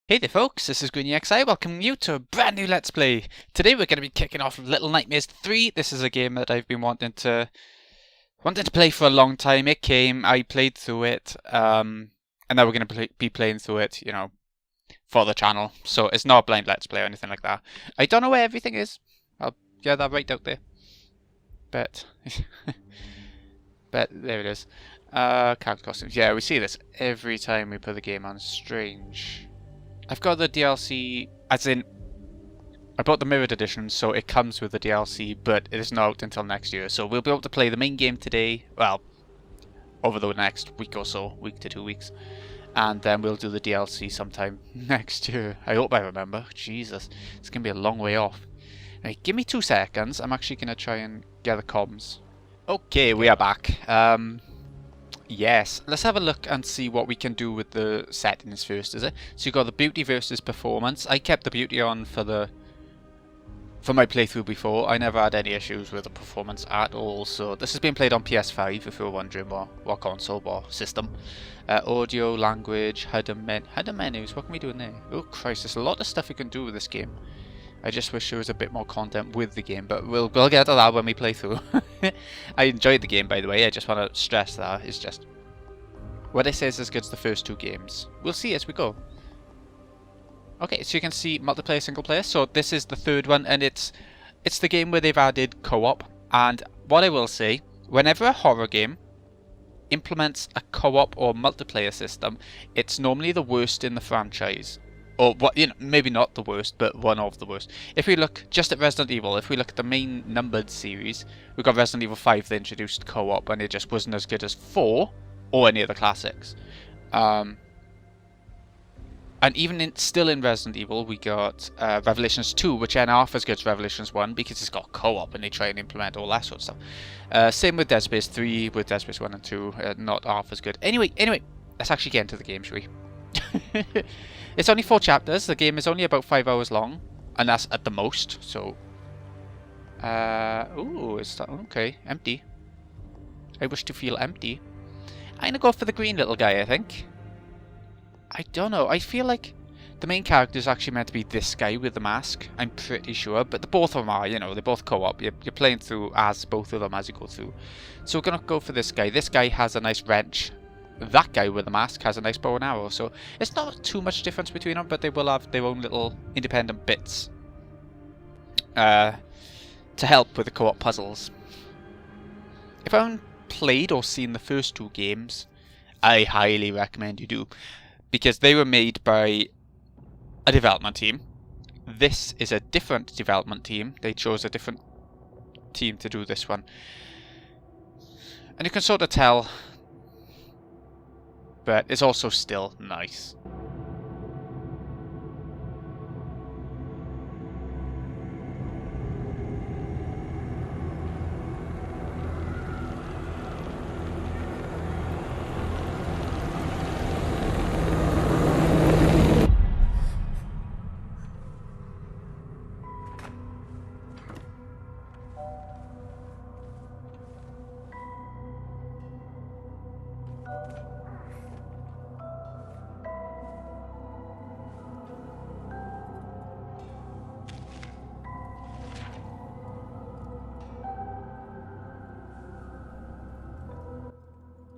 Hey there folks, this is GreenyXI welcoming you to a brand new Let's Play. Today we're going to be kicking off Little Nightmares 3. This is a game that I've been wanting to play for a long time. It came, I played through it, and now we're going to be playing through it, you know, for the channel. So it's not a blind Let's Play or anything like that. I don't know where everything is. I'll get that right out there. But there it is. Character costumes. Yeah, we see this every time we put the game on. Strange. I've got the DLC, as in, I bought the mirrored edition, so it comes with the DLC, but it is not out until next year. So we'll be able to play the main game today, well, over the next week or so, week to 2 weeks. And then we'll do the DLC sometime next year. I hope I remember. Jesus, it's going to be a long way off. Right, give me 2 seconds. I'm actually going to try and get the comms. Okay, we are back. Yes, let's have a look and see what we can do with the settings first, is it? So you've got the beauty versus performance. I kept the beauty on for my playthrough before. I never had any issues with the performance at all. So this has been played on PS5 if you're wondering what console or system. Audio, language, header menus. What can we do in there? Oh Christ, there's a lot of stuff you can do with this game. I just wish there was a bit more content with the game, but we'll get to that when we play through. I enjoyed the game, by the way. I just want to stress that. It's just what I say is as good as the first 2 games. We'll see as we go. Okay, so you can see multiplayer, single player. So this is the 3rd one, and it's the game where they've added co-op. And what I will say, whenever a horror game implements a co-op or multiplayer system, it's normally the worst in the franchise. Or what, you know, maybe not the worst, but one of the worst. If we look just at Resident Evil, if we look at the main numbered series, we've got Resident Evil 5 that introduced co-op, and it just wasn't as good as 4 or any of the classics. And even still in Resident Evil, we got Revelations 2, which ain't half as good as Revelations 1 because it's got co-op and they try and implement all that sort of stuff. Same with Dead Space 3, with Dead Space 1 and 2, not half as good. Anyway, let's actually get into the game, shall we? It's only 4 chapters. The game is only about 5 hours long, and that's at the most. So, ooh, it's that okay? Empty. I wish to feel empty. I'm gonna go for the green little guy. I think. I don't know. I feel like the main character is actually meant to be this guy with the mask. I'm pretty sure, but both of them are. You know, they're both co-op. You're playing through as both of them as you go through. So we're gonna go for this guy. This guy has a nice wrench. That guy with the mask has a nice bow and arrow, so it's not too much difference between them, but they will have their own little independent bits to help with the co-op puzzles. If I haven't played or seen the first 2 games, I highly recommend you do, because they were made by a development team. This is a different development team. They chose a different team to do this one, and you can sort of tell. But it's also still nice.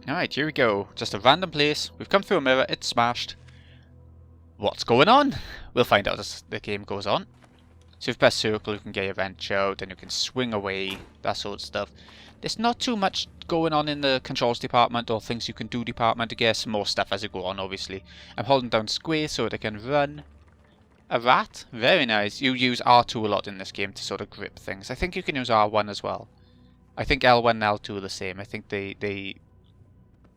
Alright, here we go. Just a random place. We've come through a mirror. It's smashed. What's going on? We'll find out as the game goes on. So if you press circle, you can get your wrench out, and you can swing away, that sort of stuff. There's not too much going on in the controls department or things you can do department. I guess more stuff as you go on, obviously. I'm holding down square so that I can run. A rat? Very nice. You use R2 a lot in this game to sort of grip things. I think you can use R1 as well. I think L1 and L2 are the same. I think they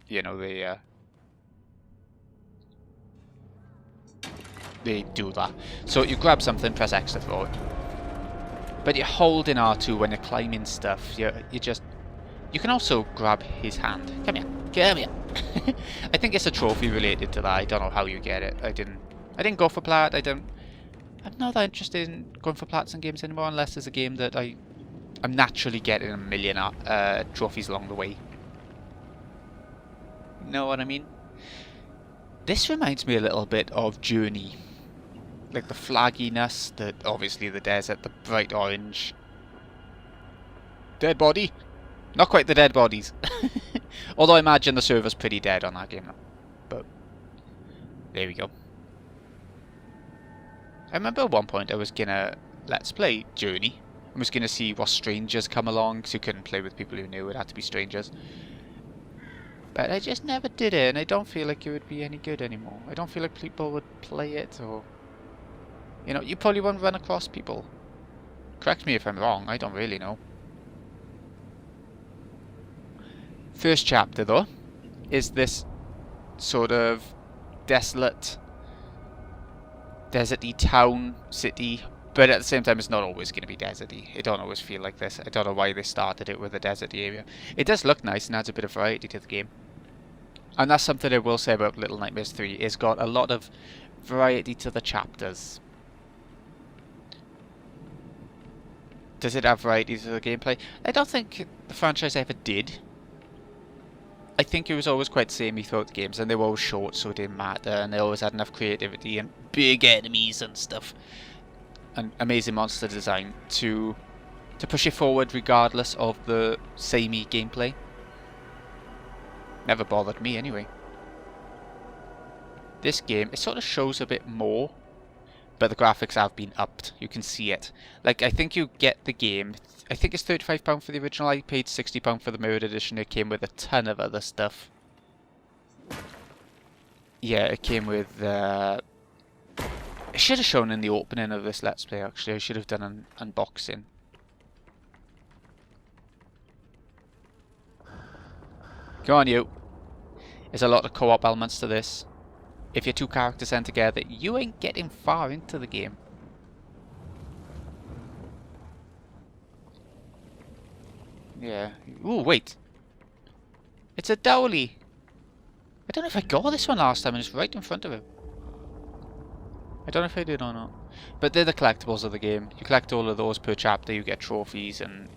you know, they do that. So you grab something, press X to throw it. But you're holding R2 when you're climbing stuff. You can also grab his hand. Come here. I think it's a trophy related to that. I don't know how you get it. I didn't go for plat. I'm not that interested in going for plats in games anymore, unless there's a game that I'm naturally getting a million trophies along the way. Know what I mean? This reminds me a little bit of Journey. like the flagginess, obviously the desert, the bright orange. Dead body? Not quite the dead bodies. Although I imagine the server's pretty dead on that game now. But there we go. I remember at one point I was gonna let's play Journey. I was gonna see what strangers come along, because you couldn't play with people who knew, it had to be strangers. But I just never did it, and I don't feel like it would be any good anymore. I don't feel like people would play it, or... You know, you probably won't run across people. Correct me if I'm wrong, I don't really know. First chapter, though, is this sort of desolate, deserty town, city, but at the same time it's not always going to be deserty. It don't always feel like this. I don't know why they started it with a deserty area. It does look nice and adds a bit of variety to the game. And that's something I will say about Little Nightmares 3. It's got a lot of variety to the chapters. Does it have variety to the gameplay? I don't think the franchise ever did. I think it was always quite samey throughout the games, and they were always short, so it didn't matter, and they always had enough creativity and big enemies and stuff, and amazing monster design to push it forward regardless of the samey gameplay. Never bothered me anyway. This game, it sort of shows a bit more, but the graphics have been upped. You can see it. Like, I think you get the game, I think it's £35 for the original. I paid £60 for the mirrored edition. It came with a ton of other stuff. Yeah, it came with... It should have shown in the opening of this Let's Play, actually. I should have done an unboxing. Go on, you. There's a lot of co-op elements to this. If your two characters end together, you ain't getting far into the game. Yeah. Ooh, wait. It's a dowley. I don't know if I got this one last time and it's right in front of him. I don't know if I did or not. But they're the collectibles of the game. You collect all of those per chapter, you get trophies and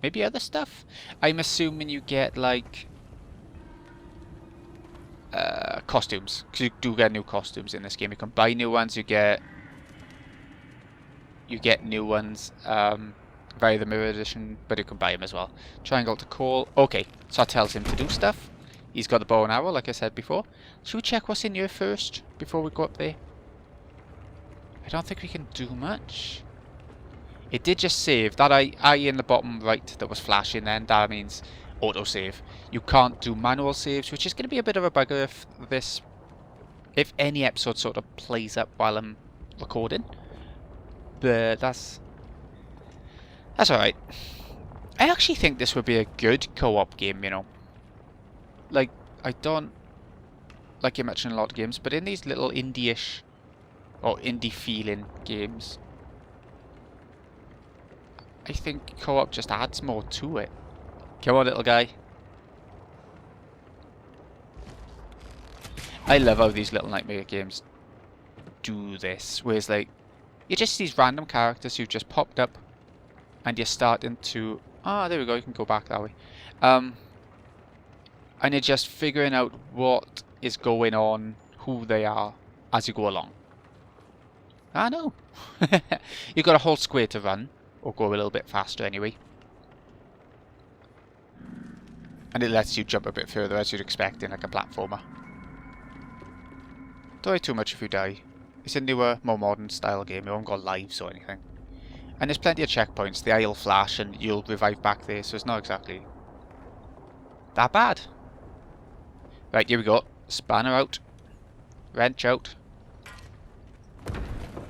maybe other stuff. I'm assuming you get like costumes, because you do get new costumes in this game. You can buy new ones. You get new ones via the mirror edition, but you can buy them as well. Triangle to call. Okay, so that tells him to do stuff. He's got the bow and arrow, like I said before. Should we check what's in here first before we go up there? I don't think we can do much. It did just save. That eye in the bottom right that was flashing then, that means autosave. You can't do manual saves, which is going to be a bit of a bugger if any episode sort of plays up while I'm recording. But that's alright. I actually think this would be a good co-op game, you know. Like, I don't like it much in a lot of games, but in these little indie-ish or indie-feeling games, I think co-op just adds more to it. Come on, little guy. I love how these Little Nightmare games do this, where it's like, you're just these random characters who've just popped up, and you're starting to... Ah, there we go, you can go back that way. And you're just figuring out what is going on, who they are, as you go along. Ah, no. You've got a whole square to run, or go a little bit faster anyway. And it lets you jump a bit further, as you'd expect in like a platformer. Don't worry too much if you die. It's a newer, more modern style game. You haven't got lives or anything. And there's plenty of checkpoints. The eye will flash and you'll revive back there, so it's not exactly that bad. Right, here we go. Spanner out. Wrench out.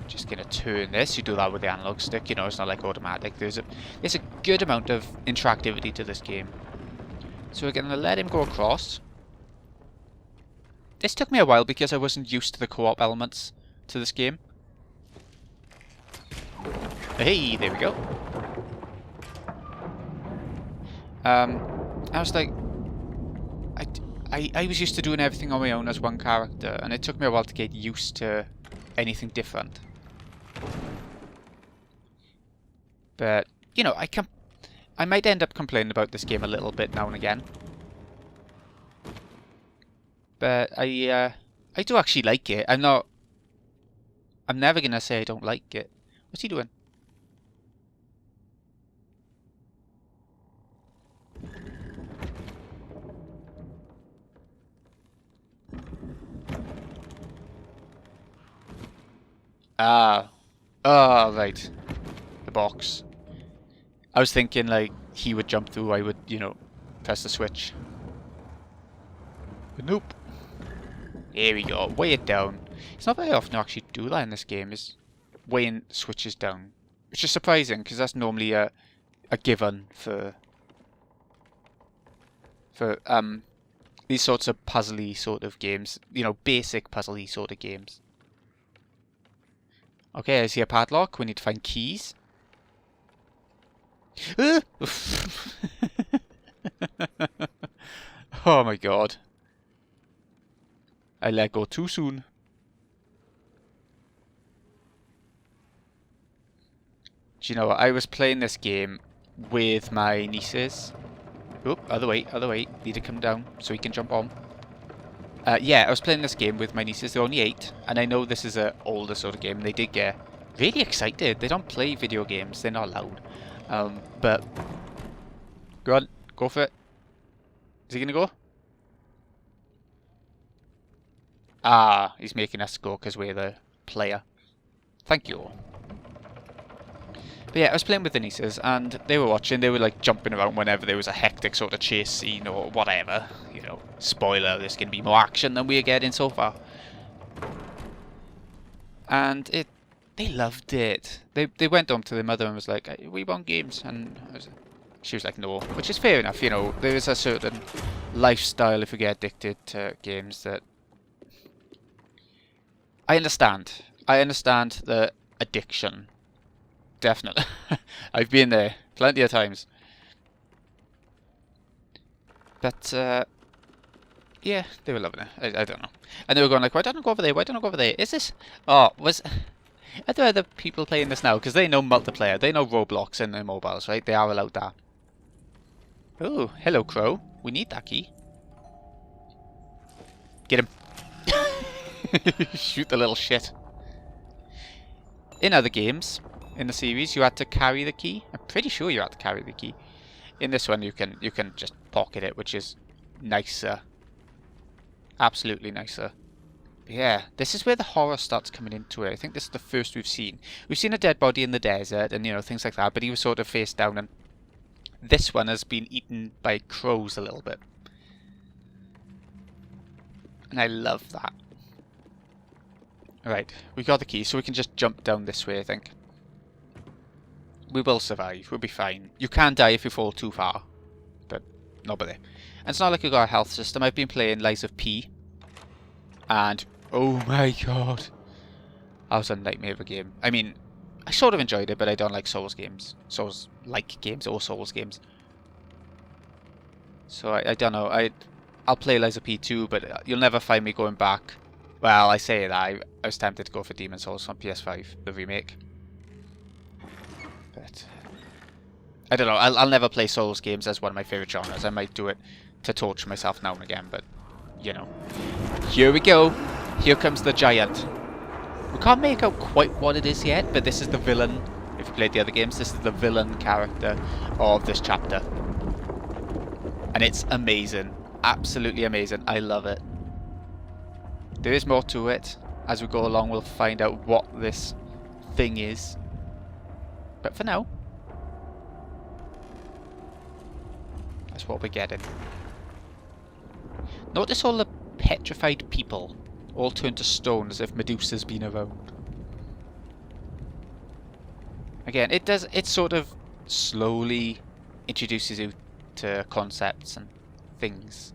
Just gonna turn this. You do that with the analog stick, you know, it's not like automatic. There's a good amount of interactivity to this game. So we're gonna let him go across. This took me a while because I wasn't used to the co-op elements to this game. Hey, there we go. I was like, I was used to doing everything on my own as one character, and it took me a while to get used to anything different. But, you know, I might end up complaining about this game a little bit now and again. But I do actually like it. I'm not I'm never gonna say I don't like it. What's he doing? Ah. Oh, right. The box. I was thinking, like, he would jump through, I would, you know, press the switch. But nope. Here we go. Weigh it down. It's not very often I actually do that in this game, is weighing switches down. Which is surprising, because that's normally a given for these sorts of puzzly sort of games. You know, basic puzzly sort of games. Okay, I see a padlock. We need to find keys. Oh my god. I let go too soon. Do you know what? I was playing this game with my nieces. Oop, other way, other way. Need to come down so he can jump on. Yeah, I was playing this game with my nieces. They're only 8, and I know this is an older sort of game. And they did get really excited. They don't play video games. They're not allowed. But go on, go for it. Is he gonna go? Ah, he's making us go because we're the player. Thank you. But yeah, I was playing with the nieces, and they were watching. They were like jumping around whenever there was a hectic sort of chase scene or whatever. You know, spoiler, there's going to be more action than we're getting so far. And they loved it. They went home to their mother and was like, "We want games," and she was like, "No," which is fair enough. You know, there is a certain lifestyle if you get addicted to games that I understand. I understand the addiction. Definitely. I've been there plenty of times. But, yeah, they were loving it. I don't know. And they were going like, why don't I go over there? Why don't I go over there? Is this... Oh, are there other people playing this now? Because they know multiplayer. They know Roblox in their mobiles, right? They are allowed that. Oh, hello, Crow. We need that key. Get him. Shoot the little shit. In other games... in the series, you had to carry the key. I'm pretty sure you had to carry the key. In this one, you can just pocket it, which is nicer. Absolutely nicer. But yeah, this is where the horror starts coming into it. I think this is the first we've seen. We've seen a dead body in the desert and, you know, things like that, but he was sort of face down, and this one has been eaten by crows a little bit. And I love that. Alright, we got the key, so we can just jump down this way, I think. We will survive. We'll be fine. You can die if you fall too far. But nobody. And it's not like you've got a health system. I've been playing Lies of P. And, oh my god. That was a nightmare of a game. I mean, I sort of enjoyed it, but I don't like Souls games. Souls-like games or Souls games. So I don't know. I'll play Lies of P too, but you'll never find me going back. Well, I say that. I was tempted to go for Demon's Souls on PS5, the remake. But I don't know. I'll never play Souls games as one of my favourite genres. I might do it to torture myself now and again, but you know. Here we go. Here comes the giant. We can't make out quite what it is yet, but this is the villain. If you played the other games, this is the villain character of this chapter. And it's amazing. Absolutely amazing. I love it. There is more to it. As we go along, we'll find out what this thing is. But for now, that's what we're getting. Notice all the petrified people all turn to stone as if Medusa's been around. Again, it sort of slowly introduces you to concepts and things.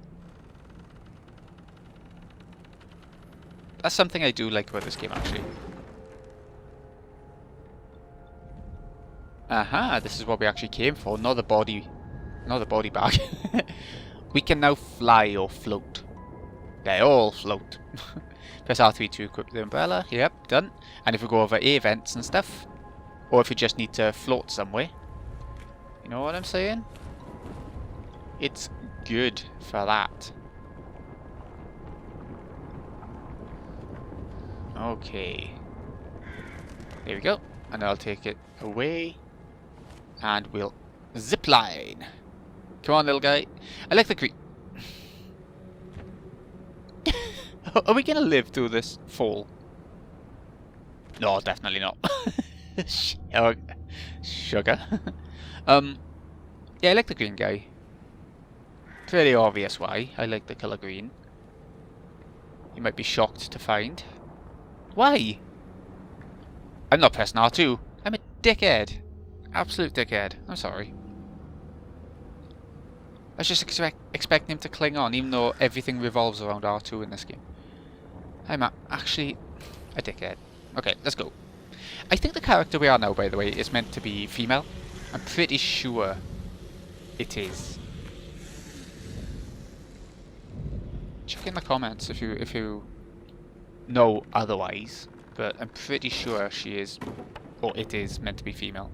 That's something I do like about this game, actually. Aha, this is what we actually came for, not the body bag. We can now fly or float. They all float. Press R3 to equip the umbrella. Yep, done. And if we go over air vents and stuff, or if we just need to float somewhere, you know what I'm saying? It's good for that. Okay. There we go. And I'll take it away. And we'll zip line. Come on, little guy. I like the green. Are we going to live through this fall? No, definitely not. Sugar. Yeah, I like the green guy. Pretty obvious why I like the colour green. You might be shocked to find. Why? I'm not pressing R2. I'm a dickhead. Absolute dickhead. I'm sorry. I was just expecting him to cling on, even though everything revolves around R2 in this game. I'm actually a dickhead. Okay, let's go. I think the character we are now, by the way, is meant to be female. I'm pretty sure it is. Check in the comments if you know otherwise, but I'm pretty sure she is, or it is, meant to be female.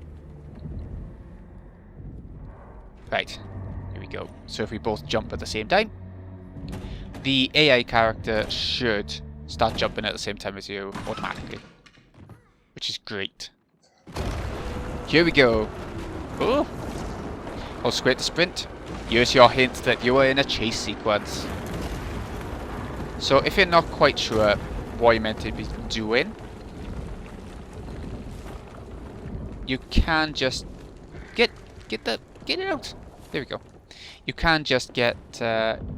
Right, here we go. So if we both jump at the same time, the AI character should start jumping at the same time as you automatically, which is great. Here we go. Oh, hold square to sprint. Here's your hint that you are in a chase sequence. So if you're not quite sure what you're meant to be doing, you can just get it out. There we go. You can just get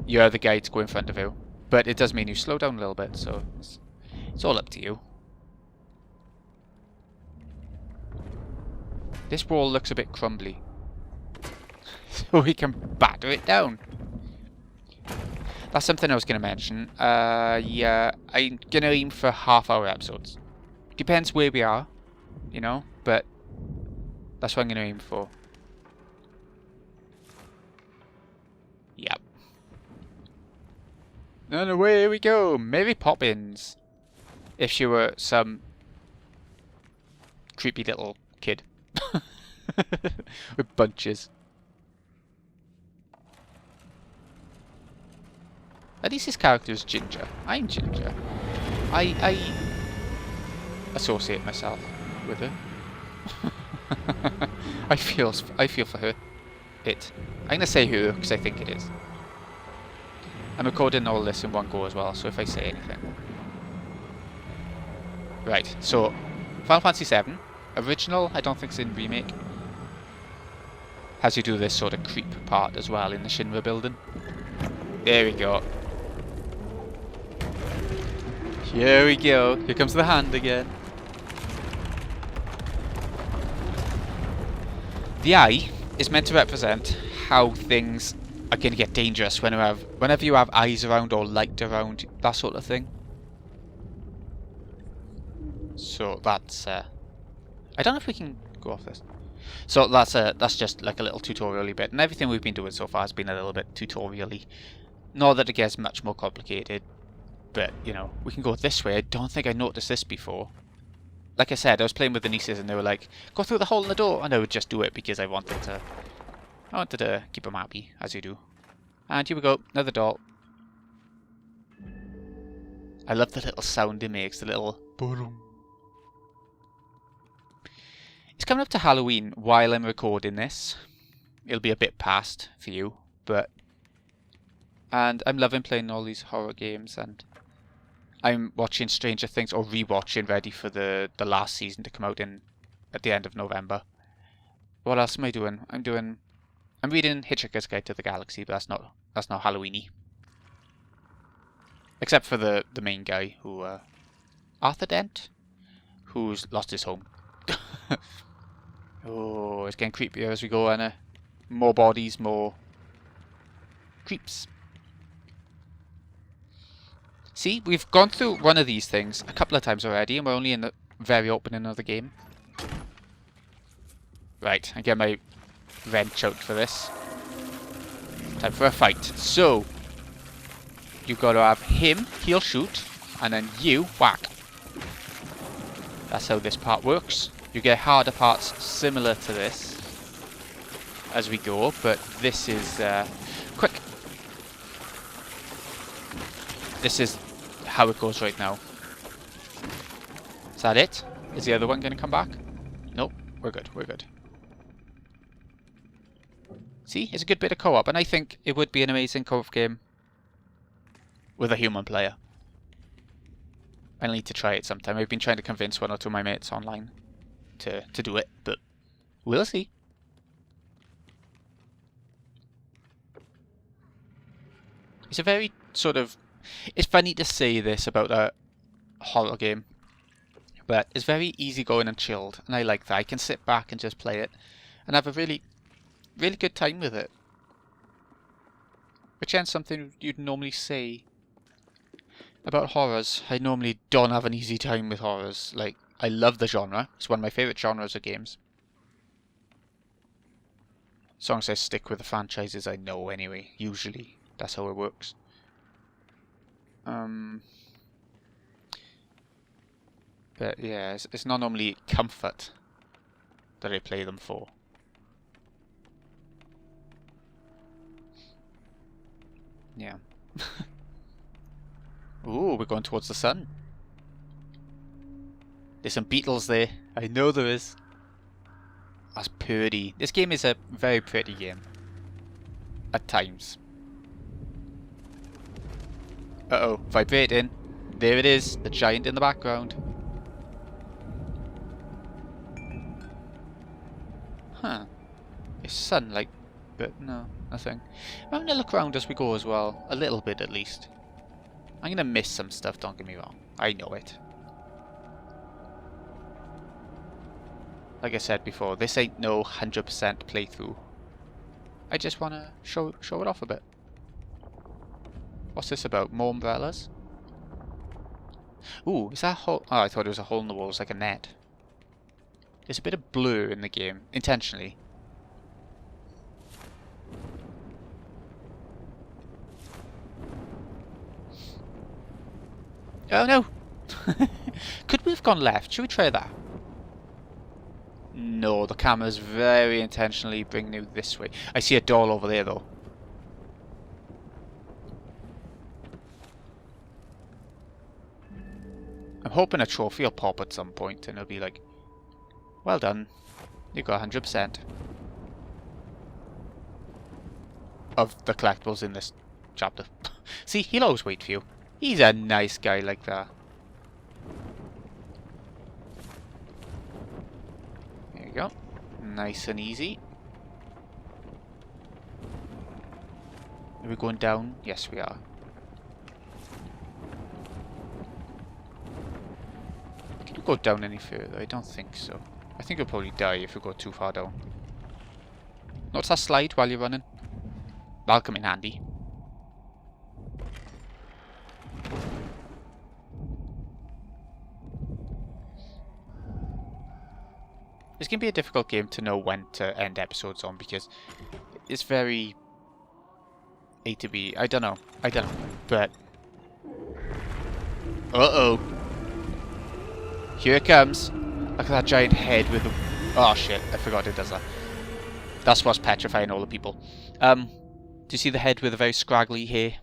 your other guy to go in front of you, but it does mean you slow down a little bit. So it's all up to you. This wall looks a bit crumbly, so we can batter it down. That's something I was going to mention. Yeah, I'm going to aim for half-hour episodes. Depends where we are, you know, but that's what I'm going to aim for. Yep. And away we go. Mary Poppins. If she were some creepy little kid. With bunches. At least his character is Ginger. I'm Ginger. I associate myself with her. I feel for her. I'm gonna say her because I think it is. I'm recording all this in one go as well, so if I say anything. Right, so Final Fantasy VII original, I don't think it's in remake. Has you do this sort of creep part as well in the Shinra building. There we go. Here we go. Here comes the hand again. The eye is meant to represent how things are going to get dangerous whenever you have eyes around or light around, that sort of thing. So that's I don't know if we can go off this. So that's just like a little tutorial-y bit, and everything we've been doing so far has been a little bit tutorial-y. Not that it gets much more complicated, but you know, we can go this way. I don't think I noticed this before. Like I said, I was playing with the nieces and they were like, go through the hole in the door, and I would just do it because I wanted to keep them happy, as you do. And here we go, another doll. I love the little sound it makes, the little boom. It's coming up to Halloween while I'm recording this. It'll be a bit past for you, and I'm loving playing all these horror games, and I'm watching Stranger Things, or rewatching, ready for the last season to come out at the end of November. What else am I doing? I'm reading Hitchhiker's Guide to the Galaxy, but that's not Halloween-y. Except for the main guy who Arthur Dent, who's lost his home. Oh, it's getting creepier as we go, Anna. More bodies, more creeps. See, we've gone through one of these things a couple of times already, and we're only in the very opening of the game. Right, I get my wrench out for this. Time for a fight. So, you've got to have him, he'll shoot, and then you whack. That's how this part works. You get harder parts similar to this as we go, but this is quick. This is how it goes right now. Is that it? Is the other one going to come back? Nope. We're good. We're good. See? It's a good bit of co-op, and I think it would be an amazing co-op game with a human player. I'll need to try it sometime. I've been trying to convince one or two of my mates online to do it, but we'll see. It's a very sort of... It's funny to say this about a horror game, but it's very easygoing and chilled, and I like that. I can sit back and just play it and have a really, really good time with it. Which is something you'd normally say about horrors. I normally don't have an easy time with horrors. Like, I love the genre. It's one of my favourite genres of games. As long as I stick with the franchises I know anyway. Usually, that's how it works. But yeah, it's not normally comfort that I play them for. Yeah. Ooh, we're going towards the sun. There's some beetles there. I know there is. That's pretty. This game is a very pretty game. At times. Uh-oh, vibrating. There it is, the giant in the background. Huh. It's sunlight, but no, nothing. I'm going to look around as we go as well. A little bit at least. I'm going to miss some stuff, don't get me wrong. I know it. Like I said before, this ain't no 100% playthrough. I just want to show it off a bit. What's this about? More umbrellas? Ooh, is that a hole? Oh, I thought it was a hole in the wall. It's like a net. There's a bit of blur in the game, intentionally. Oh no! Could we have gone left? Should we try that? No, the camera's very intentionally bringing you this way. I see a doll over there though. I'm hoping a trophy will pop at some point and it'll be like, well done, you got 100% of the collectibles in this chapter. See, he'll always wait for you. He's a nice guy like that. There you go. Nice and easy. Are we going down? Yes, we are. Can we go down any further? I don't think so. I think you'll probably die if you go too far down. Notice that slide while you're running? That'll come in handy. This can be a difficult game to know when to end episodes on because it's very A to B. I don't know, but... Uh-oh. Here it comes. Look at that giant head with the... Oh shit, I forgot it does that. That's what's petrifying all the people. Do you see the head with a very scraggly hair?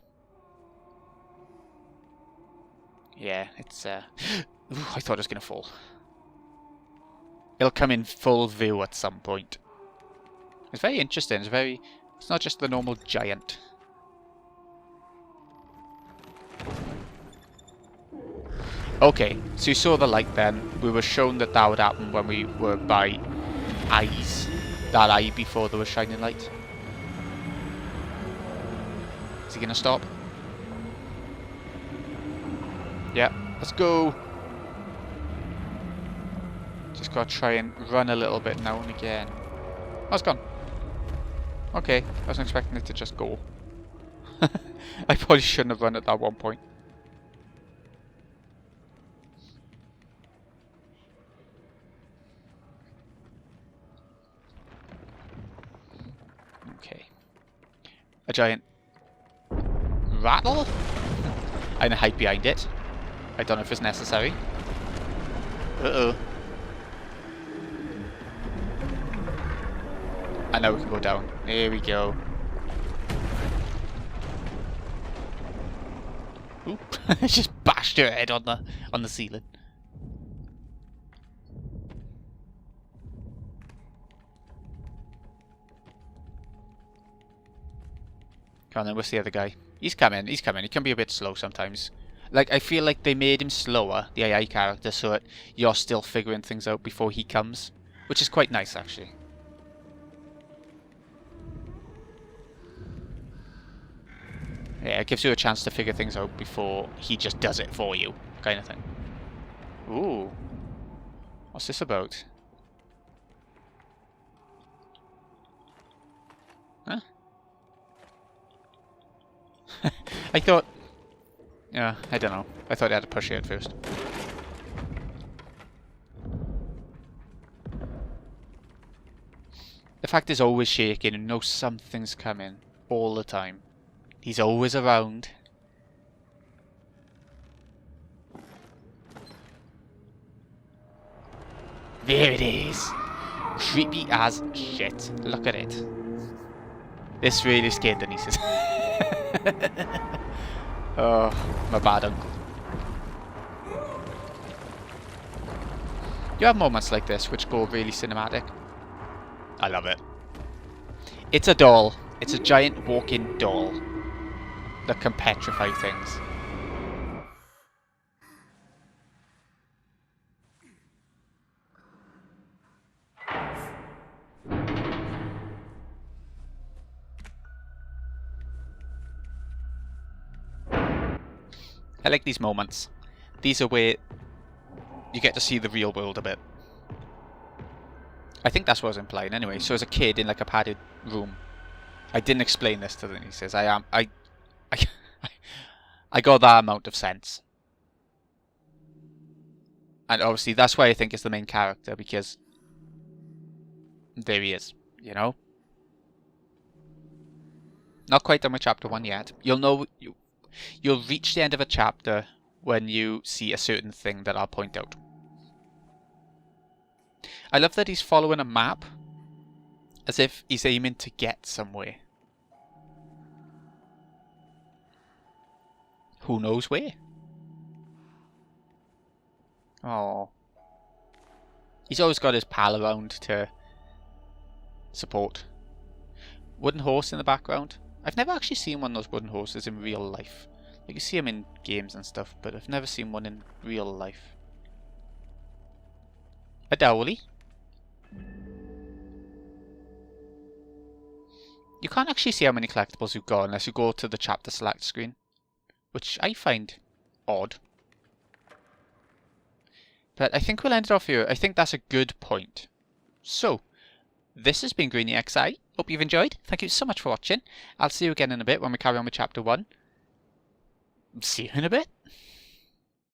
Yeah, it's Ooh, I thought it was gonna fall. It'll come in full view at some point. It's very interesting. It's not just the normal giant. Okay, so you saw the light then. We were shown that that would happen when we were by eyes. That eye before there was shining light. Is he gonna stop? Yeah, let's go. Just gotta try and run a little bit now and again. Oh, it's gone. Okay, I wasn't expecting it to just go. I probably shouldn't have run at that one point. Okay. A giant rattle? And a hide behind it. I don't know if it's necessary. Uh-oh. I know we can go down. There we go. Oop! Just bashed her head on the ceiling. Come on then, where's the other guy? He's coming, he's coming. He can be a bit slow sometimes. Like, I feel like they made him slower, the AI character, so that you're still figuring things out before he comes. Which is quite nice, actually. Yeah, it gives you a chance to figure things out before he just does it for you, kind of thing. Ooh. What's this about? Huh? I thought... Yeah, I don't know. I thought I had to push it at first. The fact is always shaking and knows something's coming all the time. He's always around. There it is! Creepy as shit. Look at it. This really scared the nieces. Oh, my bad uncle. You have moments like this which go really cinematic. I love it. It's a doll. It's a giant walking doll that can petrify things. I like these moments. These are where you get to see the real world a bit. I think that's what I was implying anyway. So as a kid in like a padded room, I didn't explain this to the nieces. I got that amount of sense. And obviously that's why I think it's the main character, because there he is, you know? Not quite done with chapter 1 yet. You'll know, you'll reach the end of a chapter when you see a certain thing that I'll point out. I love that he's following a map as if he's aiming to get somewhere. Who knows where? Oh. He's always got his pal around to support. Wooden horse in the background. I've never actually seen one of those wooden horses in real life. Like, you see them in games and stuff, but I've never seen one in real life. A dowley. You can't actually see how many collectibles you've got unless you go to the chapter select screen, which I find odd. But I think we'll end it off here. I think that's a good point. So, this has been Greeny XI. Hope you've enjoyed. Thank you so much for watching. I'll see you again in a bit when we carry on with chapter 1. See you in a bit.